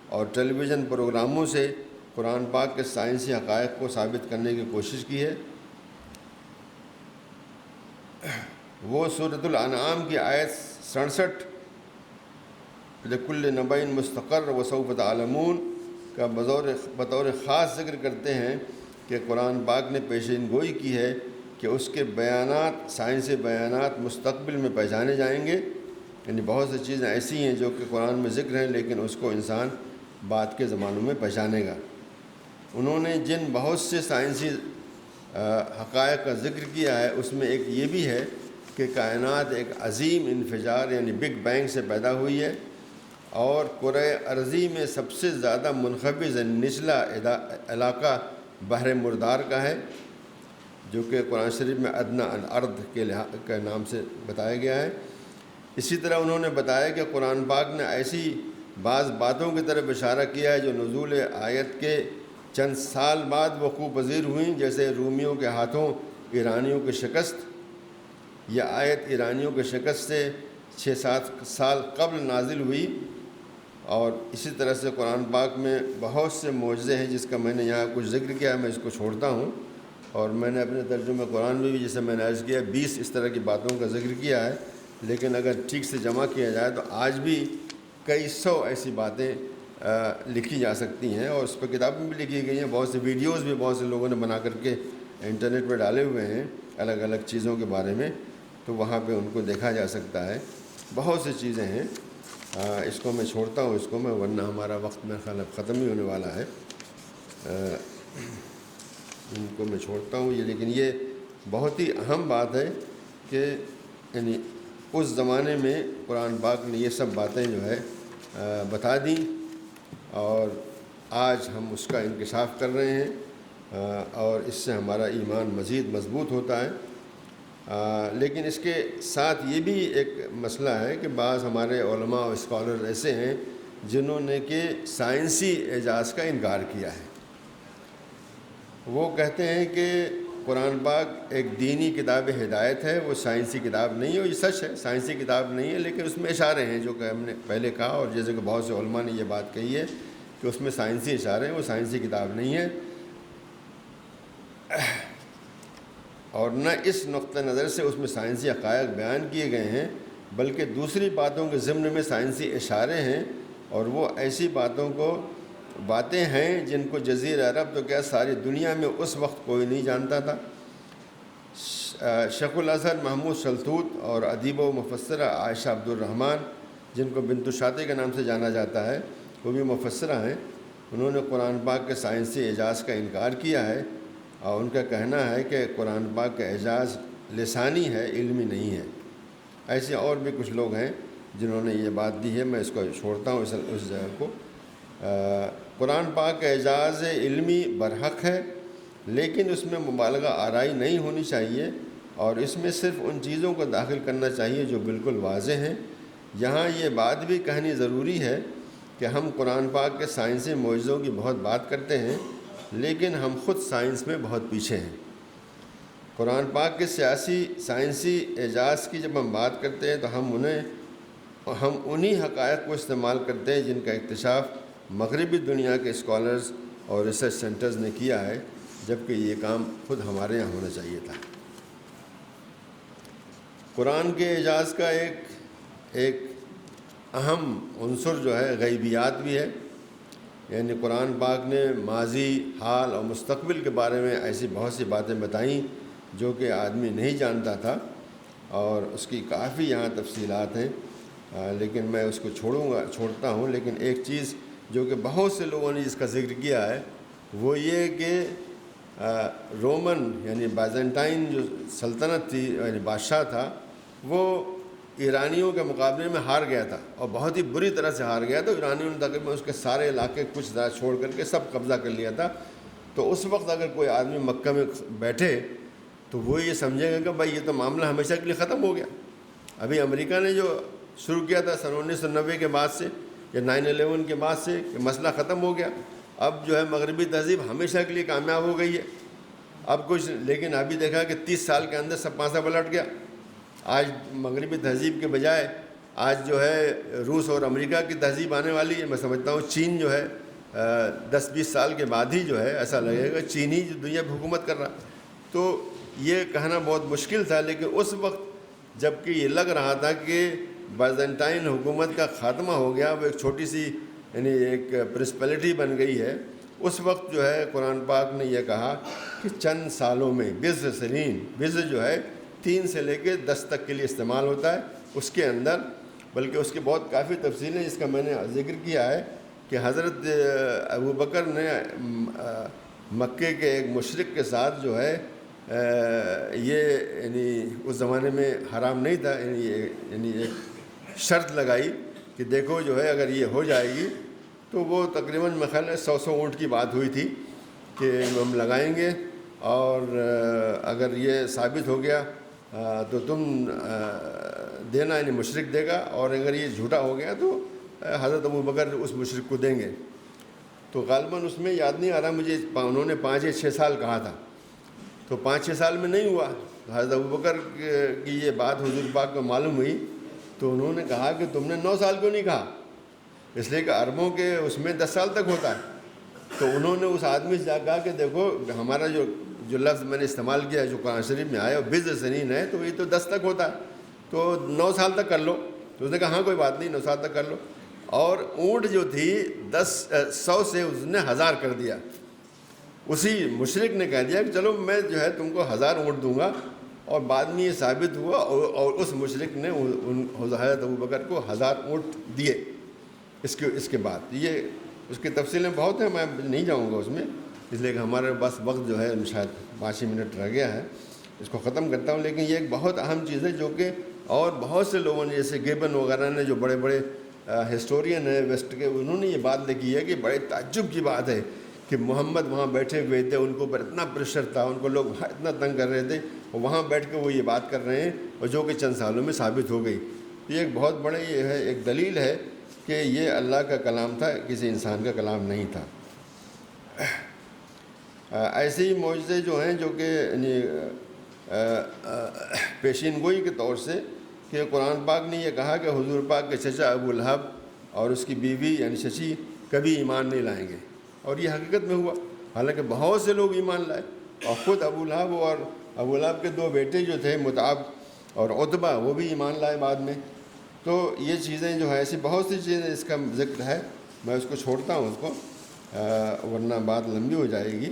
اور ٹیلی ویژن پروگراموں سے قرآن پاک کے سائنسی حقائق کو ثابت کرنے کی کوشش کی ہے۔ وہ سورۃ الانعام کی آیت 67 لکل نبأ مستقر وسوف تعلمون کا بطور خاص ذکر کرتے ہیں کہ قرآن پاک نے پیشین گوئی کی ہے کہ اس کے بیانات، سائنسی بیانات مستقبل میں پہچانے جائیں گے۔ یعنی بہت سی چیزیں ایسی ہیں جو کہ قرآن میں ذکر ہیں، لیکن اس کو انسان بعد کے زمانوں میں پہچانے گا۔ انہوں نے جن بہت سے سائنسی حقائق کا ذکر کیا ہے، اس میں ایک یہ بھی ہے کہ کائنات ایک عظیم انفجار یعنی بگ بینگ سے پیدا ہوئی ہے، اور کرۂ ارضی میں سب سے زیادہ منخفض نچلا علاقہ بحر مردار کا ہے، جو کہ قرآن شریف میں ادنیٰ الارض کے نام سے بتایا گیا ہے۔ اسی طرح انہوں نے بتایا کہ قرآن پاک نے ایسی بعض باتوں کی طرف اشارہ کیا ہے جو نزول آیت کے چند سال بعد وقوع پذیر ہوئیں، جیسے رومیوں کے ہاتھوں ایرانیوں کی شکست۔ یہ آیت ایرانیوں کی شکست سے 6-7 سال قبل نازل ہوئی، اور اسی طرح سے قرآن پاک میں بہت سے معجزے ہیں جس کا میں نے یہاں کچھ ذکر کیا ہے، میں اس کو چھوڑتا ہوں۔ اور میں نے اپنے ترجمہ قرآن میں بھی، جسے میں نے عرض کیا، 20 اس طرح کی باتوں کا ذکر کیا ہے، لیکن اگر ٹھیک سے جمع کیا جائے تو آج بھی کئی سو ایسی باتیں لکھی جا سکتی ہیں، اور اس پہ کتابیں بھی لکھی گئی ہیں۔ بہت سے ویڈیوز بھی بہت سے لوگوں نے بنا کر کے انٹرنیٹ پہ ڈالے ہوئے ہیں الگ الگ چیزوں کے بارے میں، تو وہاں پہ ان کو دیکھا جا سکتا ہے۔ بہت سی چیزیں ہیں، اس کو میں چھوڑتا ہوں، اس کو میں، ورنہ ہمارا وقت میرے خیال اب ختم ہی ہونے والا ہے۔ ان کو میں چھوڑتا ہوں یہ، لیکن یہ بہت ہی اہم بات ہے کہ یعنی اس زمانے میں قرآن پاک نے یہ سب باتیں جو ہے بتا دیں، اور آج ہم اس کا انکشاف کر رہے ہیں، اور اس سے ہمارا ایمان مزید مضبوط ہوتا ہے۔ لیکن اس کے ساتھ یہ بھی ایک مسئلہ ہے کہ بعض ہمارے علماء اور اسکالر ایسے ہیں جنہوں نے کہ سائنسی اعجاز کا انکار کیا ہے۔ وہ کہتے ہیں کہ قرآن پاک ایک دینی کتاب ہدایت ہے، وہ سائنسی کتاب نہیں ہے. یہ سچ ہے، سائنسی کتاب نہیں ہے، لیکن اس میں اشارے ہیں جو کہ ہم نے پہلے کہا، اور جیسے کہ بہت سے علماء نے یہ بات کہی ہے کہ اس میں سائنسی اشارے ہیں. وہ سائنسی کتاب نہیں ہے، اور نہ اس نقطہ نظر سے اس میں سائنسی حقائق بیان کیے گئے ہیں، بلکہ دوسری باتوں کے ضمن میں سائنسی اشارے ہیں، اور وہ ایسی باتیں ہیں جن کو جزیرہ عرب تو کیا ساری دنیا میں اس وقت کوئی نہیں جانتا تھا. شیخ الازہر محمود شلتوت اور ادیب و مفسرہ عائشہ عبد الرحمن، جن کو بنت الشاطئ کے نام سے جانا جاتا ہے، وہ بھی مفسرہ ہیں. انہوں نے قرآن پاک کے سائنسی اعجاز کا انکار کیا ہے، اور ان کا کہنا ہے کہ قرآن پاک کا اعجاز لسانی ہے، علمی نہیں ہے. ایسے اور بھی کچھ لوگ ہیں جنہوں نے یہ بات دی ہے. میں اس کو چھوڑتا ہوں اس جگہ کو. قرآن پاک کا اعجاز علمی برحق ہے، لیکن اس میں مبالغہ آرائی نہیں ہونی چاہیے، اور اس میں صرف ان چیزوں کو داخل کرنا چاہیے جو بالکل واضح ہیں. یہاں یہ بات بھی کہنی ضروری ہے کہ ہم قرآن پاک کے سائنسی معجزوں کی بہت بات کرتے ہیں، لیکن ہم خود سائنس میں بہت پیچھے ہیں. قرآن پاک کے سائنسی اعجاز کی جب ہم بات کرتے ہیں تو ہم انہی حقائق کو استعمال کرتے ہیں جن کا اکتشاف مغربی دنیا کے اسکالرز اور ریسرچ سینٹرز نے کیا ہے، جبکہ یہ کام خود ہمارے یہاں ہونا چاہیے تھا. قرآن کے اعجاز کا ایک اہم عنصر جو ہے غیبیات بھی ہے. یعنی قرآن پاک نے ماضی، حال اور مستقبل کے بارے میں ایسی بہت سی باتیں بتائیں جو کہ آدمی نہیں جانتا تھا، اور اس کی کافی یہاں تفصیلات ہیں، لیکن میں اس کو چھوڑتا ہوں. لیکن ایک چیز جو کہ بہت سے لوگوں نے جس کا ذکر کیا ہے، وہ یہ کہ رومن یعنی بائزنٹائن جو سلطنت تھی، یعنی بادشاہ تھا، وہ ایرانیوں کے مقابلے میں ہار گیا تھا، اور بہت ہی بری طرح سے ہار گیا تھا. ایرانیوں نے تقریباً اس کے سارے علاقے کچھ ذرا چھوڑ کر کے سب قبضہ کر لیا تھا. تو اس وقت اگر کوئی آدمی مکہ میں بیٹھے تو وہ یہ سمجھے گا کہ بھائی یہ تو معاملہ ہمیشہ کے لیے ختم ہو گیا. ابھی امریکہ نے جو شروع کیا تھا سن 1990 کے بعد سے یا 9/11 کے بعد سے کہ مسئلہ ختم ہو گیا، اب جو ہے مغربی تہذیب ہمیشہ کے لیے کامیاب ہو گئی ہے. اب کچھ، لیکن ابھی دیکھا کہ 30 سال کے اندر سب پانسا پلٹ گیا. آج مغربی تہذیب کے بجائے آج جو ہے روس اور امریکہ کی تہذیب آنے والی ہے. میں سمجھتا ہوں چین جو ہے 10-20 سال کے بعد ہی جو ہے ایسا لگے گا چین ہی جو دنیا پہ حکومت کر رہا. تو یہ کہنا بہت مشکل تھا، لیکن اس وقت جب کہ یہ لگ رہا تھا کہ بائزنٹائن حکومت کا خاتمہ ہو گیا، وہ ایک چھوٹی سی یعنی ایک پرنسپلٹی بن گئی ہے، اس وقت جو ہے قرآن پاک نے یہ کہا کہ چند سالوں میں بضع سنین، بضع جو ہے 3 سے لے کے 10 تک کے لیے استعمال ہوتا ہے اس کے اندر. بلکہ اس کی بہت کافی تفصیلیں جس کا میں نے ذکر کیا ہے کہ حضرت ابوبکر نے مکے کے ایک مشرک کے ساتھ جو ہے یہ یعنی اس زمانے میں حرام نہیں تھا، یعنی ایک شرط لگائی کہ دیکھو جو ہے اگر یہ ہو جائے گی تو وہ تقریباً میں خیال ہے 100 اونٹ کی بات ہوئی تھی کہ ہم لگائیں گے، اور اگر یہ ثابت ہو گیا تو تم دینا، یعنی مشرک دے گا، اور اگر یہ جھوٹا ہو گیا تو حضرت ابوبکر اس مشرک کو دیں گے. تو غالباً اس میں یاد نہیں آ رہا مجھے، انہوں نے 5 یا 6 سال کہا تھا، تو 5-6 سال میں نہیں ہوا. حضرت ابوبکر کی یہ بات حضور پاک کو معلوم ہوئی تو انہوں نے کہا کہ تم نے 9 سال کیوں نہیں کہا؟ اس لیے کہ عربوں کے اس میں 10 سال تک ہوتا ہے. تو انہوں نے اس آدمی سے جا کہا کہ دیکھو ہمارا جو لفظ میں نے استعمال کیا ہے جو قرآن شریف میں آیا بضع سنین ہے، تو یہ تو 10 تک ہوتا ہے، تو 9 سال تک کر لو. تو اس نے کہا ہاں کوئی بات نہیں، 9 سال تک کر لو. اور اونٹ جو تھی 100 سے اس نے 1000 کر دیا. اسی مشرک نے کہہ دیا کہ چلو میں جو ہے تم کو 1000 اونٹ دوں گا، اور بعد میں یہ ثابت ہوا اور اس مشرک نے حضرت ابوبکر کو 1000 اونٹ دیے. اس کے بعد یہ اس کی تفصیلیں بہت ہیں، میں نہیں جاؤں گا اس میں، اس لیے کہ ہمارے پاس وقت جو ہے شاید 5 منٹ رہ گیا ہے، اس کو ختم کرتا ہوں. لیکن یہ ایک بہت اہم چیز ہے جو کہ اور بہت سے لوگوں نے جیسے گیبن وغیرہ نے جو بڑے بڑے ہسٹورین ہیں ویسٹ کے، انہوں نے یہ بات لکھی ہے کہ بڑے تعجب کی بات ہے کہ محمد وہاں بیٹھے ہوئے تھے، ان کو پر اتنا پریشر تھا، ان کو لوگ اتنا تنگ کر رہے تھے، اور وہاں بیٹھ کے وہ یہ بات کر رہے ہیں، اور جو کہ چند سالوں میں ثابت ہو گئی. یہ ایک بہت بڑے یہ ہے ایک دلیل ہے کہ یہ اللہ کا کلام تھا، کسی انسان کا کلام نہیں تھا. ایسے ہی معجزے جو ہیں جو کہ یعنی پیشین گوئی کے طور سے کہ قرآن پاک نے یہ کہا کہ حضور پاک کے چچا ابو لہب اور اس کی بیوی یعنی چچی کبھی ایمان نہیں لائیں گے، اور یہ حقیقت میں ہوا، حالانکہ بہت سے لوگ ایمان لائے، اور خود ابو لہب اور ابو لہب کے 2 بیٹے جو تھے متعب اور عتبہ وہ بھی ایمان لائے بعد میں۔ تو یہ چیزیں جو ہے ایسی بہت سی چیزیں اس کا ذکر ہے، میں اس کو چھوڑتا ہوں اس کو ورنہ بات لمبی ہو جائے گی۔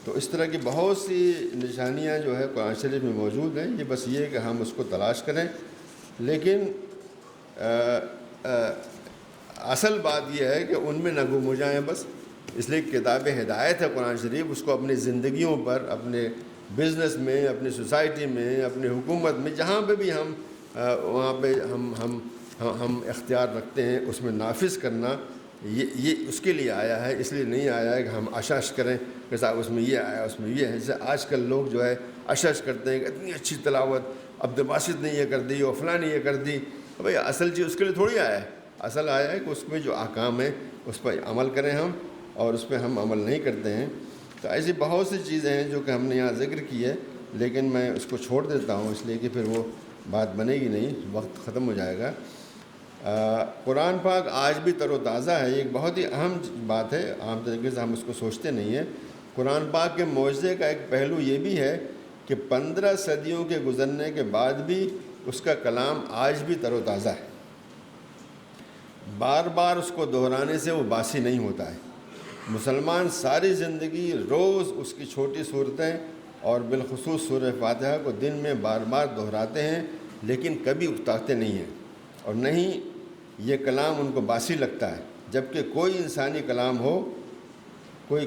تو اس طرح کی بہت سی نشانیاں جو ہے قرآن شریف میں موجود ہیں، یہ بس یہ کہ ہم اس کو تلاش کریں، لیکن اصل بات یہ ہے کہ ان میں نہ گم ہو جائیں بس، اس لیے کتاب ہدایت ہے قرآن شریف، اس کو اپنی زندگیوں پر، اپنے بزنس میں، اپنی سوسائٹی میں، اپنی حکومت میں، جہاں پہ بھی ہم وہاں پہ ہم اختیار رکھتے ہیں اس میں نافذ کرنا، یہ اس کے لیے آیا ہے، اس لیے نہیں آیا ہے کہ ہم اشش کریں کہ صاحب اس میں یہ آیا، اس میں یہ ہے۔ جیسے آج کل لوگ جو ہے اشش کرتے ہیں کہ اتنی اچھی تلاوت عبد الباسط نے یہ کر دی اور فلاں نے یہ کر دی، بھئی اصل چیز اس کے لیے تھوڑی آیا ہے، اصل آیا ہے کہ اس میں جو احکام ہیں اس پر عمل کریں ہم، اور اس پہ ہم عمل نہیں کرتے ہیں۔ تو ایسی بہت سی چیزیں ہیں جو کہ ہم نے یہاں ذکر کی ہے، لیکن میں اس کو چھوڑ دیتا ہوں اس لیے کہ پھر وہ بات بنے گی نہیں، وقت ختم ہو جائے گا۔ قرآن پاک آج بھی تر و تازہ ہے، یہ ایک بہت ہی اہم بات ہے، عام طریقے سے ہم اس کو سوچتے نہیں ہیں۔ قرآن پاک کے معجزے کا ایک پہلو یہ بھی ہے کہ 15 صدیوں کے گزرنے کے بعد بھی اس کا کلام آج بھی تر و تازہ ہے، بار بار اس کو دہرانے سے وہ باسی نہیں ہوتا ہے۔ مسلمان ساری زندگی روز اس کی چھوٹی صورتیں اور بالخصوص سورہ فاتحہ کو دن میں بار بار دہراتے ہیں، لیکن کبھی اکتاتے نہیں ہیں، اور نہ ہی یہ کلام ان کو باسی لگتا ہے۔ جبکہ کوئی انسانی کلام ہو، کوئی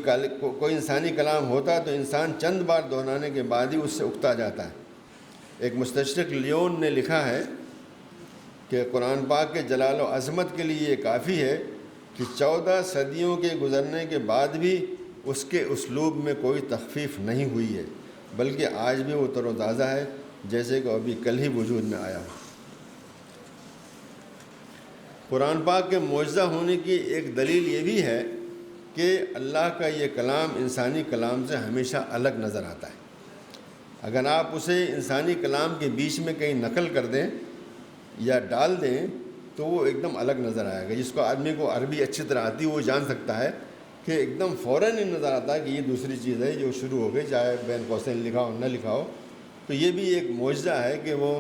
انسانی کلام ہوتا تو انسان چند بار دہرانے کے بعد ہی اس سے اکتا جاتا ہے۔ ایک مستشرق لیون نے لکھا ہے کہ قرآن پاک کے جلال و عظمت کے لیے یہ کافی ہے کہ 14 صدیوں کے گزرنے کے بعد بھی اس کے اسلوب میں کوئی تخفیف نہیں ہوئی ہے، بلکہ آج بھی وہ تر و تازہ ہے جیسے کہ ابھی کل ہی وجود میں آیا ہو۔ قرآن پاک کے معجزہ ہونے کی ایک دلیل یہ بھی ہے کہ اللہ کا یہ کلام انسانی کلام سے ہمیشہ الگ نظر آتا ہے۔ اگر آپ اسے انسانی کلام کے بیچ میں کہیں نقل کر دیں یا ڈال دیں تو وہ ایک دم الگ نظر آئے گا۔ جس کو آدمی کو عربی اچھی طرح آتی وہ جان سکتا ہے کہ ایک دم فوراً ہی نظر آتا ہے کہ یہ دوسری چیز ہے جو شروع ہو گئی، چاہے بین قوسین لکھا ہو نہ لکھا ہو۔ تو یہ بھی ایک معجزہ ہے کہ وہ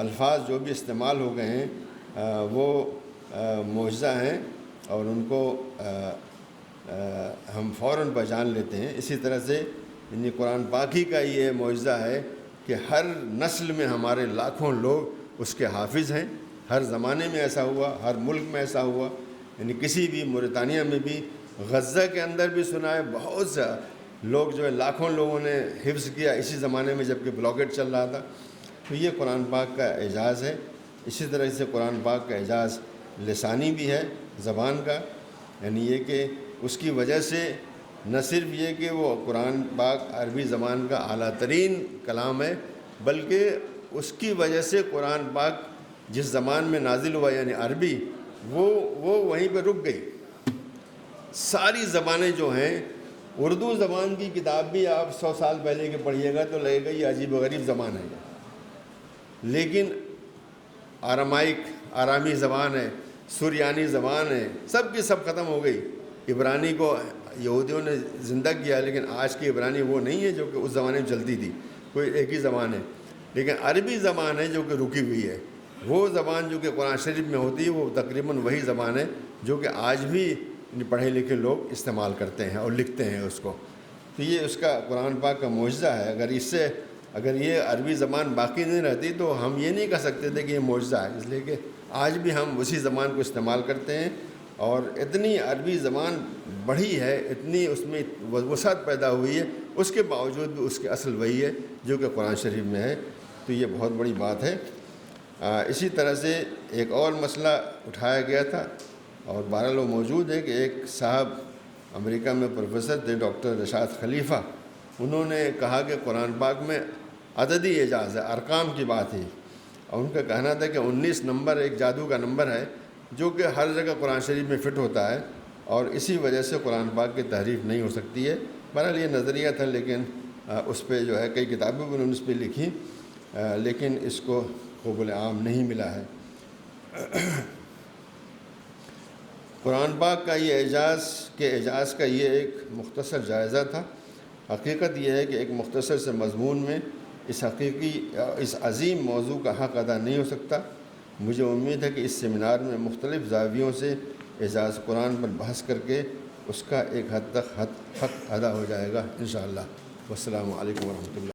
الفاظ جو بھی استعمال ہو گئے ہیں وہ معجزہ ہیں، اور ان کو ہم فوراً پہچان لیتے ہیں۔ اسی طرح سے یعنی قرآن پاک ہی کا یہ معجزہ ہے کہ ہر نسل میں ہمارے لاکھوں لوگ اس کے حافظ ہیں، ہر زمانے میں ایسا ہوا، ہر ملک میں ایسا ہوا، یعنی کسی بھی موریتانیہ میں بھی، غزہ کے اندر بھی سنا ہے، بہت سے لوگ جو ہے لاکھوں لوگوں نے حفظ کیا اسی زمانے میں جب کہ بلاکیٹ چل رہا تھا۔ تو یہ قرآن پاک کا اعجاز ہے۔ اسی طرح سے قرآن پاک کا اعجاز لسانی بھی ہے، زبان کا، یعنی یہ کہ اس کی وجہ سے نہ صرف یہ کہ وہ قرآن پاک عربی زبان کا اعلیٰ ترین کلام ہے، بلکہ اس کی وجہ سے قرآن پاک جس زبان میں نازل ہوا یعنی عربی، وہ وہیں پہ رک گئی۔ ساری زبانیں جو ہیں، اردو زبان کی کتاب بھی آپ 100 سال پہلے کے پڑھیے گا تو لگے گا یہ عجیب و غریب زبان ہے، لیکن آرامی زبان ہے، سریانی زبان ہے، سب کی سب ختم ہو گئی۔ عبرانی کو یہودیوں نے زندہ کیا، لیکن آج کی عبرانی وہ نہیں ہے جو کہ اس زمانے میں چلتی تھی، کوئی ایک ہی زبان ہے، لیکن عربی زبان ہے جو کہ رکی ہوئی ہے۔ وہ زبان جو کہ قرآن شریف میں ہوتی ہے وہ تقریباً وہی زبان ہے جو کہ آج بھی پڑھے لکھے لوگ استعمال کرتے ہیں اور لکھتے ہیں اس کو۔ تو یہ اس کا قرآن پاک کا معجزہ ہے۔ اگر یہ عربی زبان باقی نہیں رہتی تو ہم یہ نہیں کہہ سکتے تھے کہ یہ معجزہ ہے، اس لیے کہ آج بھی ہم اسی زبان کو استعمال کرتے ہیں، اور اتنی عربی زبان بڑھی ہے، اتنی اس میں وسعت پیدا ہوئی ہے، اس کے باوجود بھی اس کے اصل وہی ہے جو کہ قرآن شریف میں ہے۔ تو یہ بہت بڑی بات ہے۔ اسی طرح سے ایک اور مسئلہ اٹھایا گیا تھا، اور بہرحال وہ موجود ہے کہ ایک صاحب امریکہ میں پروفیسر تھے ڈاکٹر رشاد خلیفہ، انہوں نے کہا کہ قرآن پاک میں عددی اعجاز ہے، ارقام کی بات ہے، اور ان کا کہنا تھا کہ 19 نمبر ایک جادو کا نمبر ہے جو کہ ہر جگہ قرآن شریف میں فٹ ہوتا ہے، اور اسی وجہ سے قرآن پاک کی تحریف نہیں ہو سکتی ہے۔ بہرحال یہ نظریہ تھا، لیکن اس پہ جو ہے کئی کتابیں بھی انہوں نے اس پہ لکھی، لیکن اس کو قبول عام نہیں ملا ہے۔ قرآن پاک کا یہ اعجاز کا یہ ایک مختصر جائزہ تھا۔ حقیقت یہ ہے کہ ایک مختصر سے مضمون میں اس عظیم موضوع کا حق ادا نہیں ہو سکتا۔ مجھے امید ہے کہ اس سیمینار میں مختلف زاویوں سے اعجاز قرآن پر بحث کر کے اس کا ایک حد تک حق ادا ہو جائے گا انشاءاللہ۔ والسلام علیکم ورحمۃ اللہ۔